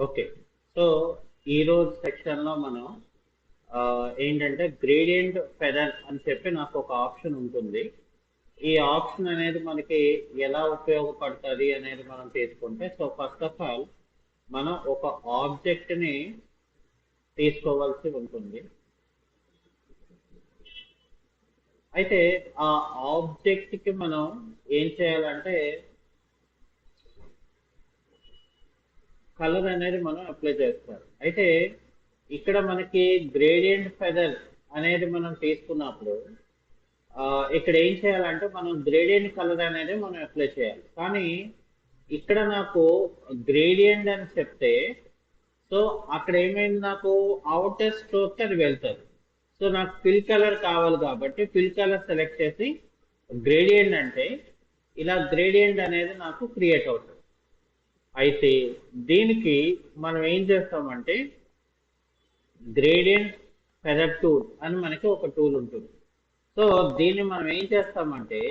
Okay. So ఈరోజు సెక్షన్లో మనం ఏంటంటే గ్రేడియంట్ ఫెదర్ అని చెప్పి నాకు ఒక ఆప్షన్ ఉంటుంది. ఈ ఆప్షన్ అనేది మనకి ఎలా ఉపయోగపడుతుంది అనేది మనం తీసుకుంటే, సో ఫస్ట్ ఆఫ్ ఆల్ మనం ఒక ఆబ్జెక్ట్ని తీసుకోవాల్సి ఉంటుంది. అయితే ఆ ఆబ్జెక్ట్కి మనం ఏం చేయాలంటే కలర్ అనేది మనం అప్లై చేస్తారు. అయితే ఇక్కడ మనకి గ్రేడియంట్ ఫెదర్ అనేది మనం తీసుకున్నప్పుడు ఇక్కడ ఏం చేయాలంటే మనం గ్రేడియంట్ కలర్ అనేది మనం అప్లై చేయాలి. కానీ ఇక్కడ నాకు గ్రేడియంట్ అని చెప్తే సో అక్కడ ఏమైంది, నాకు అవుటర్ స్ట్రోక్ అది వెళ్తుంది. సో నాకు ఫిల్ కలర్ కావాలి కాబట్టి ఫిల్ కలర్ సెలెక్ట్ చేసి గ్రేడియంట్ అంటే ఇలా గ్రేడియంట్ అనేది నాకు క్రియేట్ అవుతుంది. అయితే దీనికి మనం ఏం చేస్తామంటే గ్రేడియంట్ ఫెదర్ టూల్ అని మనకి ఒక టూల్ ఉంటుంది. సో దీన్ని మనం ఏం చేస్తామంటే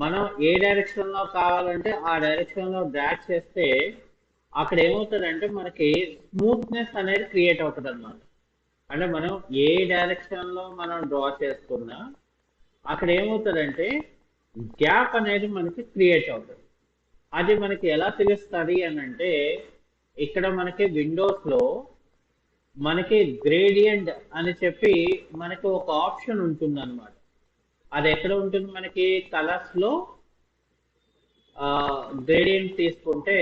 మనం ఏ డైరెక్షన్లో కావాలంటే ఆ డైరెక్షన్లో డ్రాగ్ చేస్తే అక్కడ ఏమవుతుందంటే మనకి స్మూత్నెస్ అనేది క్రియేట్ అవుతుంది అన్నమాట. అంటే మనం ఏ డైరెక్షన్లో మనం డ్రా చేసుకున్నా అక్కడ ఏమవుతుందంటే గ్యాప్ అనేది మనకి క్రియేట్ అవుతుంది. అది మనకి ఎలా తెలుస్తుంది అని అంటే ఇక్కడ మనకి విండోస్లో మనకి గ్రేడియంట్ అని చెప్పి మనకి ఒక ఆప్షన్ ఉంటుంది అనమాట. అది ఎక్కడ ఉంటుంది, మనకి కలర్స్లో గ్రేడియంట్ తీసుకుంటే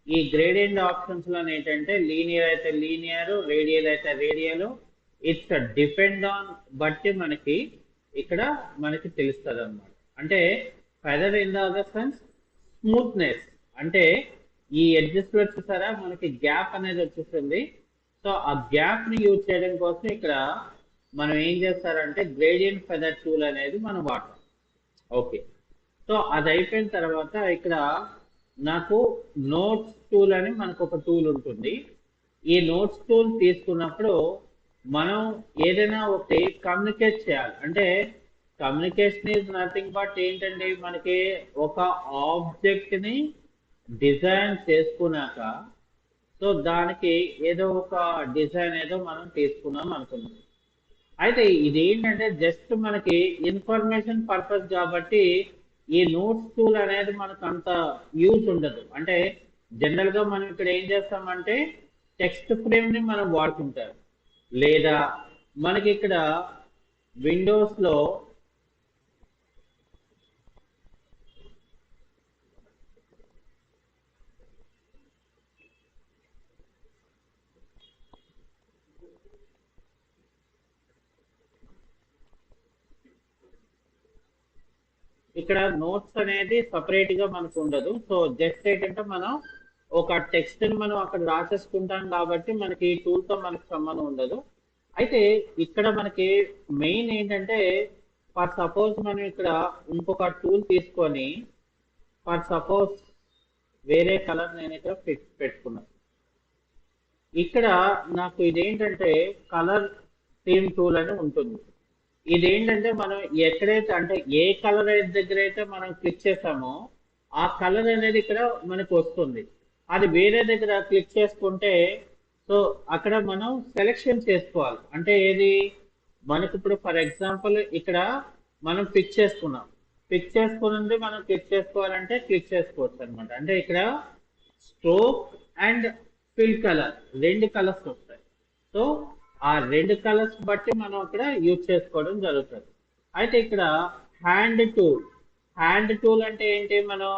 ఈ గ్రేడియంట్ ఆప్షన్స్లో ఏంటంటే లీనియర్ అయితే లీనియర్, రేడియల్ అయితే రేడియల్, ఇట్స్ డిపెండ్ ఆన్ బట్టి మనకి ఇక్కడ మనకి తెలుస్తుంది అనమాట. అంటే feather in the other sense smoothness, అంటే ఈ ఎడ్జెస్ లో వచ్చేసారా మనకి గ్యాప్ అనేది వచ్చేస్తుంది. సో ఆ గ్యాప్ ని యూజ్ చేయడం కోసం ఇక్కడ మనం ఏం చేస్తారంటే గ్రేడియంట్ ఫెదర్ టూల్ అనేది మనం వాడతాం. ఓకే, సో అది అయిపోయిన తర్వాత ఇక్కడ నాకు నోట్స్ టూల్ అని మనకు ఒక టూల్ ఉంటుంది. ఈ నోట్స్ టూల్ తీసుకున్నప్పుడు మనం ఏదైనా ఒకటి కమ్యూనికేట్ చేయాలి. అంటే కమ్యూనికేషన్ ఈజ్ నథింగ్ బట్ ఏంటంటే మనకి ఒక ఆబ్జెక్ట్ ని డిజైన్ చేసుకున్నాక సో దానికి ఏదో ఒక డిజైన్ ఏదో మనం తీసుకున్నాం అనుకున్నాం. అయితే ఇది ఏంటంటే జస్ట్ మనకి ఇన్ఫర్మేషన్ పర్పస్ కాబట్టి ఈ నోట్స్ టూల్ అనేది మనకు అంత యూజ్ ఉండదు. అంటే జనరల్ గా మనం ఇక్కడ ఏం చేస్తామంటే టెక్స్ట్ ఫ్రేమ్ ని మనం వాడుకుంటాం, లేదా మనకి ఇక్కడ విండోస్ లో ఇక్కడ నోట్స్ అనేది సపరేట్ గా మనకు ఉండదు. సో జస్ట్ ఏంటంటే మనం ఒక టెక్స్ట్ ని మనం అక్కడ రాసేసుకుంటాం కాబట్టి మనకి ఈ టూల్ తో మనకి సంబంధం ఉండదు. అయితే ఇక్కడ మనకి మెయిన్ ఏంటంటే ఫర్ సపోజ్ మనం ఇక్కడ ఇంకొక టూల్ తీసుకొని ఫర్ సపోజ్ వేరే కలర్ నేను ఇక్కడ పెట్టుకున్నాను. ఇక్కడ నాకు ఇదేంటంటే కలర్ థీమ్ టూల్ అని ఉంటుంది. ఇదేంటంటే మనం ఎక్కడైతే అంటే ఏ కలర్ దగ్గర అయితే మనం క్లిక్ చేసామో ఆ కలర్ అనేది ఇక్కడ మనకు వస్తుంది. అది వేరే దగ్గర క్లిక్ చేసుకుంటే సో అక్కడ మనం సెలెక్షన్ చేసుకోవాలి. అంటే ఏది మనకి ఇప్పుడు ఫర్ ఎగ్జాంపుల్ ఇక్కడ మనం పిక్ చేసుకున్నాం, పిక్ చేసుకున్నది మనం క్లిక్ చేసుకోవాలంటే క్లిక్ చేసుకోవచ్చు అనమాట. అంటే ఇక్కడ స్ట్రోక్ అండ్ ఫిల్ కలర్ రెండు కలర్స్ వస్తాయి. సో ఆ రెండు కలర్స్ బట్టి మనం ఇక్కడ యూజ్ చేసుకోవడం జరుగుతుంది. అయితే ఇక్కడ హ్యాండ్ టూల్, హ్యాండ్ టూల్ అంటే ఏంటి, మనం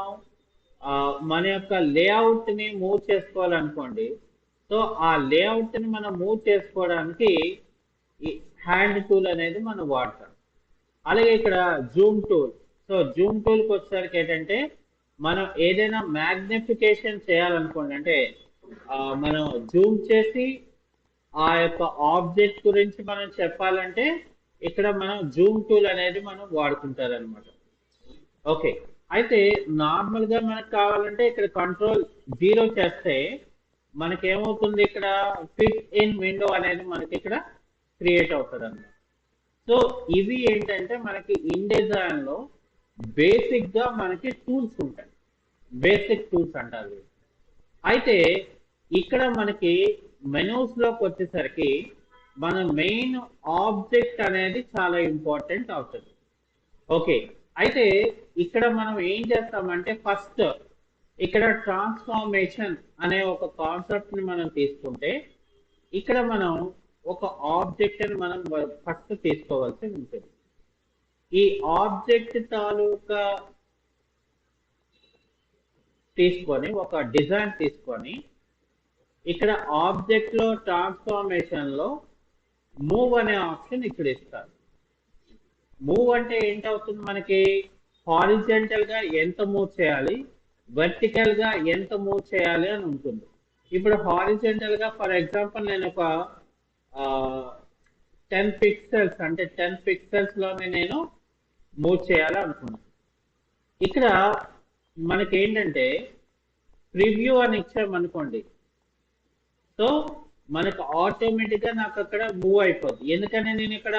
మన యొక్క లేఅవుట్ ని మూవ్ చేసుకోవాలనుకోండి. సో ఆ లేఅవుట్ ని మనం మూవ్ చేసుకోవడానికి ఈ హ్యాండ్ టూల్ అనేది మనం వాడతాం. అలాగే ఇక్కడ జూమ్ టూల్. సో జూమ్ టూల్కి వచ్చేసరికి ఏంటంటే మనం ఏదైనా మ్యాగ్నిఫికేషన్ చేయాలనుకోండి, అంటే మనం జూమ్ చేసి ఆ యొక్క ఆబ్జెక్ట్ గురించి మనం చెప్పాలంటే ఇక్కడ మనం జూమ్ టూల్ అనేది మనం వాడుకుంటారు అనమాట. ఓకే, అయితే నార్మల్ గా మనకు కావాలంటే ఇక్కడ కంట్రోల్ 0 చేస్తే మనకేమవుతుంది, ఇక్కడ ఫిట్ ఇన్ విండో అనేది మనకి ఇక్కడ క్రియేట్ అవుతుంది అన్నమాట. సో ఇవి ఏంటంటే మనకి ఇన్డిజైన్ లో బేసిక్ గా మనకి టూల్స్ ఉంటాయి, బేసిక్ టూల్స్ అంటారు. అయితే ఇక్కడ మనకి మెనూస్ లోకి వచ్చేసరికి మన మెయిన్ ఆబ్జెక్ట్ అనేది చాలా ఇంపార్టెంట్ అవుతుంది. ఓకే, అయితే ఇక్కడ మనం ఏం చేస్తామంటే ఫస్ట్ ఇక్కడ ట్రాన్స్ఫార్మేషన్ అనే ఒక కాన్సెప్ట్ ని మనం తీసుకుంటే ఇక్కడ మనం ఒక ఆబ్జెక్ట్ ని మనం ఫస్ట్ తీసుకోవాల్సి ఉంటుంది. ఈ ఆబ్జెక్ట్ తాలూకా తీసుకొని ఒక డిజైన్ తీసుకొని ఇక్కడ ఆబ్జెక్ట్ లో ట్రాన్స్ఫార్మేషన్ లో మూవ్ అనే ఆప్షన్ ఇక్కడ ఇస్తారు. మూవ్ అంటే ఏంటవుతుంది, మనకి హారిజెంటల్ గా ఎంత మూవ్ చేయాలి, వర్టికల్ గా ఎంత మూవ్ చేయాలి అని ఉంటుంది. ఇప్పుడు హారిజెంటల్ గా ఫర్ ఎగ్జాంపుల్ నేను ఒక 10 పిక్సెల్స్ అంటే 10 పిక్సెల్స్ లోనే నేను మూవ్ చేయాలి అనుకున్నాను. ఇక్కడ మనకి ఏంటంటే ప్రివ్యూ అని ఇచ్చామనుకోండి, సో మనకు ఆటోమేటిక్ గా నాకు అక్కడ మూవ్ అయిపోద్ది. ఎందుకంటే నేను ఇక్కడ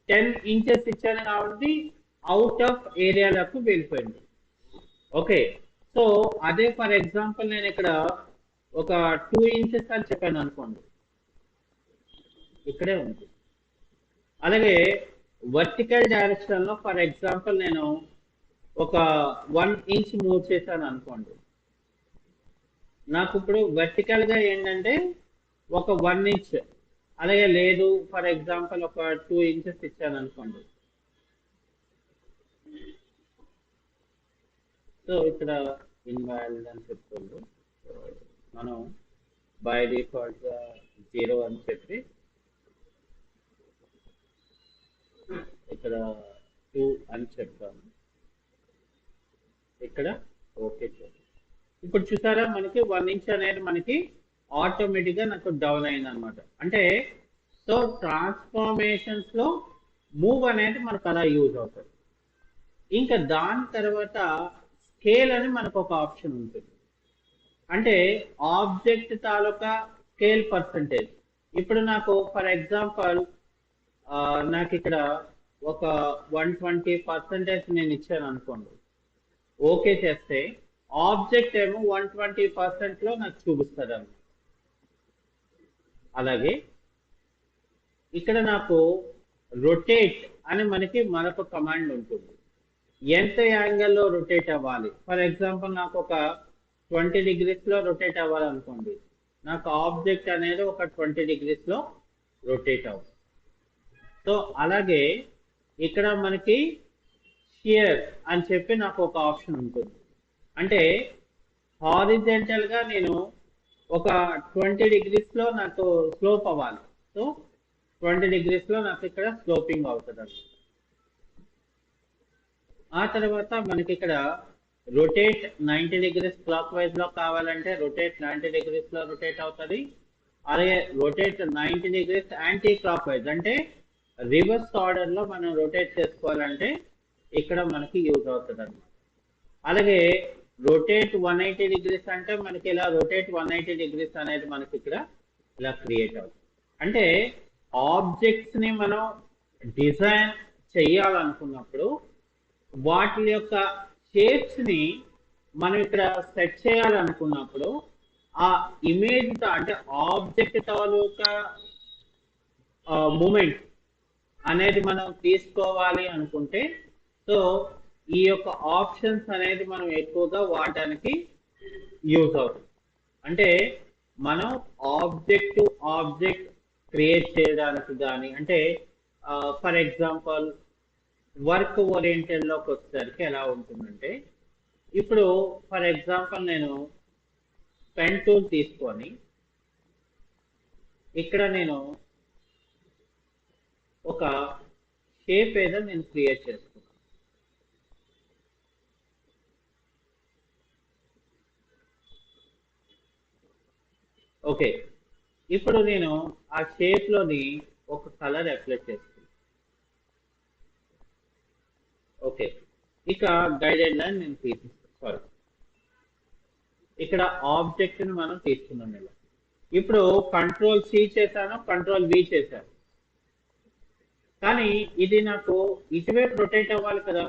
10 ఇంచెస్ ఇచ్చాను కాబట్టి అవుట్ ఆఫ్ ఏరియాలకు వెళ్ళిపోయింది. ఓకే, సో అదే ఫర్ ఎగ్జాంపుల్ నేను ఇక్కడ ఒక 2 ఇంచెస్ అని చెప్పాను అనుకోండి, ఇక్కడే ఉంది. అలాగే వర్టికల్ డైరెక్షన్ లో ఫర్ ఎగ్జాంపుల్ నేను ఒక 1 ఇంచ్ మూవ్ చేశాను అనుకోండి, నాకు ఇప్పుడు వర్టికల్ గా ఏంటంటే ఒక 1 ఇంచ్, అలాగే లేదు ఫర్ ఎగ్జాంపుల్ ఒక 2 ఇంచెస్ ఇచ్చాను అనుకోండి, సో ఇక్కడ ఇన్వాలిడ్ అని చెప్తుంది. మనం బై డిఫాల్ట్ గా 0 అని చెప్పి ఇక్కడ 2 అని చెప్తాను, ఇక్కడ ఓకే చెప్పాను. ఇప్పుడు చూసారా మనకి 1 ఇంచ్ అనేది మనకి ఆటోమేటిక్ గా నాకు డౌన్ అయింది అనమాట. అంటే సో ట్రాన్స్ఫార్మేషన్స్ లో మూవ్ అనేది మనకు అలా యూజ్ అవుతుంది. ఇంకా దాని తర్వాత స్కేల్ అని మనకు ఒక ఆప్షన్ ఉంటుంది. అంటే ఆబ్జెక్ట్ తాలూకా స్కేల్ పర్సంటేజ్. ఇప్పుడు నాకు ఫర్ ఎగ్జాంపుల్ నాకు ఇక్కడ ఒక 120% నేను ఇచ్చాను అనుకోండి, ఓకే చేస్తే ఆబ్జెక్ట్ ఏమో 120% లో నాకు చూపిస్తుంది అన్నమాట. అలాగే ఇక్కడ నాకు రొటేట్ అని మనకి మరొక కమాండ్ ఉంటుంది. ఎంత యాంగిల్లో రొటేట్ అవ్వాలి, ఫర్ ఎగ్జాంపుల్ నాకు ఒక 20 degrees లో రొటేట్ అవ్వాలనుకోండి, నాకు ఆబ్జెక్ట్ అనేది ఒక 20 degrees లో రొటేట్ అవుతుంది. సో అలాగే ఇక్కడ మనకి షియర్ అని చెప్పి నాకు ఒక ఆప్షన్ ఉంటుంది. అంటే హారిజెంటల్ గా నేను ఒక 20 degrees లో నాకు స్లోప్ అవ్వాలి, సో 20 degrees లో నాకు ఇక్కడ స్లోపింగ్ అవుతుంది. ఆ తర్వాత మనకి ఇక్కడ రొటేట్ 90 degrees క్లాక్ వైజ్ లో కావాలంటే రొటేట్ 90 degrees లో రొటేట్ అవుతుంది. అలాగే rotate 90 degrees anti clock wise అంటే రివర్స్ ఆర్డర్ లో మనం రొటేట్ చేసుకోవాలంటే ఇక్కడ మనకి యూజ్ అవుతుంది అన్నమాట. అలాగే రొటేట్ 180 degrees అంటే మనకి ఇలా రొటేట్ 180 degrees అనేది మనకి ఇక్కడ ఇలా క్రియేట్ అవుతుంది. అంటే ఆబ్జెక్ట్స్ ని మనం డిజైన్ చేయాలనుకున్నప్పుడు వాటి యొక్క షేప్స్ ని మనం ఇక్కడ సెట్ చేయాలనుకున్నప్పుడు ఆ ఇమేజ్ అంటే ఆబ్జెక్ట్ తాలూకా మూమెంట్ అనేది మనం తీసుకోవాలి అనుకుంటే సో ఈ యొక్క ఆప్షన్స్ అనేది మనం ఎక్కువగా వాడడానికి యూజ్ అవుతుంది. అంటే మనం ఆబ్జెక్ట్ ఆబ్జెక్ట్ క్రియేట్ చేయడానికి కానీ, అంటే ఫర్ ఎగ్జాంపుల్ వర్క్ ఓరియంటెడ్ లోకి వచ్చేసరికి ఎలా ఉంటుందంటే, ఇప్పుడు ఫర్ ఎగ్జాంపుల్ నేను పెన్ టూల్ తీసుకొని ఇక్కడ నేను ఒక షేప్ ఏదో నేను క్రియేట్ చేసుకున్నాను. ఓకే, ఇప్పుడు నేను ఆ షేప్ లోని ఒక కలర్ అప్లై చేస్తున్నాను. ఓకే, ఇక గైడెడ్ లైన్ నేను తీసుకున్నాను. సారీ, ఇక్కడ ఆబ్జెక్ట్ ని మనం తీసుకున్నాం. ఇలా ఇప్పుడు కంట్రోల్ C చేశాను, కంట్రోల్ V చేశాను, కానీ ఇది నాకు ఇటువైపు రొటేట్ అవ్వాలి కదా.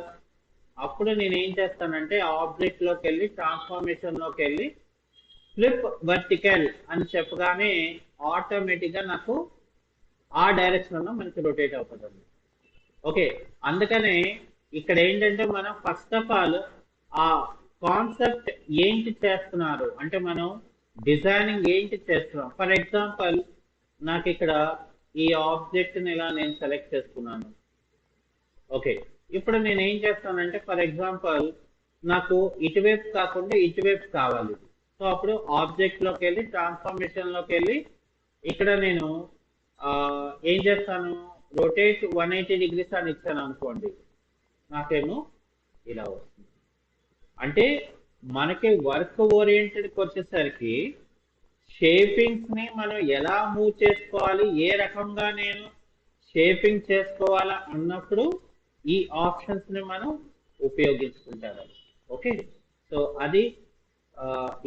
అప్పుడు నేను ఏం చేస్తానంటే ఆబ్జెక్ట్ లోకి వెళ్ళి ట్రాన్స్ఫార్మేషన్ లోకి వెళ్ళి ఫ్లిప్ వర్టికల్ అని చెప్పగానే ఆటోమేటిక్ గా నాకు ఆ డైరెక్షన్ లో మనకి రొటేట్ అవుతుంది. ఓకే, అందుకనే ఇక్కడ ఏంటంటే మనం ఫస్ట్ ఆఫ్ ఆల్ ఆ కాన్సెప్ట్ ఏంటి చేస్తున్నారు అంటే మనం డిజైనింగ్ ఏంటి చేస్తున్నాం. ఫర్ ఎగ్జాంపుల్ నాకు ఇక్కడ ఈ ఆబ్జెక్ట్ ని ఇలా నేను సెలెక్ట్ చేసుకున్నాను. ఓకే, ఇప్పుడు నేను ఏం చేస్తానంటే ఫర్ ఎగ్జాంపుల్ నాకు ఇటువైపు కాకుండా ఇటువైపు కావాలి. సో అప్పుడు ఆబ్జెక్ట్ లోకి వెళ్ళి ట్రాన్స్ఫర్మేషన్ లోకి వెళ్ళి ఇక్కడ నేను ఏం చేస్తాను, రొటేట్ 180 degrees అని ఇచ్చాను అనుకోండి, నాకేమో ఇలా వస్తుంది. అంటే మనకి వర్క్ ఓరియంటెడ్కి వచ్చేసరికి షేపింగ్స్ ని మనం ఎలా మూవ్ చేసుకోవాలి, ఏ రకంగా నేను షేపింగ్ చేసుకోవాలా అన్నప్పుడు ఈ ఆప్షన్స్ ని మనం ఉపయోగించుకుంటారు. ఓకే, సో అది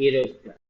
ఈరోజు క్లాస్.